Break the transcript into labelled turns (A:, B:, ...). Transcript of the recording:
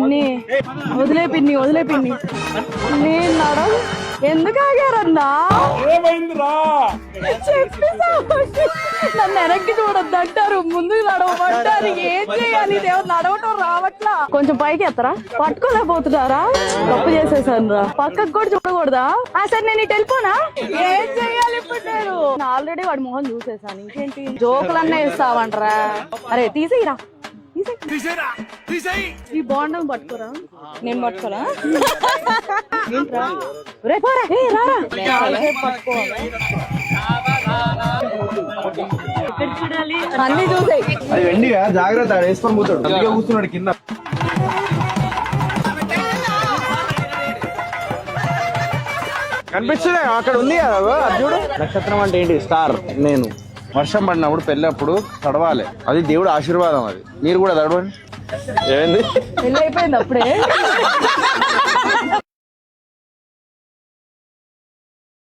A: పిన్ని వదిలే పిన్ని నేను నడవ ఎందుకు ఆగారన్నా నన్ను వెనక్కి చూడొద్దు అంటారు, ముందుకు నడవమంటారు. ఏం చేయాలి? నడవటం రావట్లా. కొంచెం పైకి ఎత్తరా, పట్టుకోలేకపోతున్నారా? తప్పు చేసేసాను రా. పక్కకు కూడా చూడకూడదా? సరే నేను ఇటు వెళ్ళిపోనా? ఏం చెయ్యాలి ఇప్పుడు నేను? ఆల్రెడీ వాడి మొహం చూసేసాను. ఇంకేంటి జోకులన్నా ఇస్తావంటరా? అరే తీసేయరా, ఈ బాండం పట్టుకోరా. నేను పట్టుకోరా? అన్ని చూసాయి.
B: అది వెండిగా జాగ్రత్త, వేసుకొని పోతాడు. అందుకే కూర్చున్నాడు కింద. కనిపిస్తుంది అక్కడ ఉంది కదా అర్జుడు. నక్షత్రం అంటే ఏంటి? స్టార్. నేను వర్షం పడినప్పుడు పెళ్ళప్పుడు తడవాలి, అది దేవుడు ఆశీర్వాదం. అది మీరు కూడా తడవండి. ఏమైంది?
A: పెళ్ళి అయిపోయింది అప్పుడే.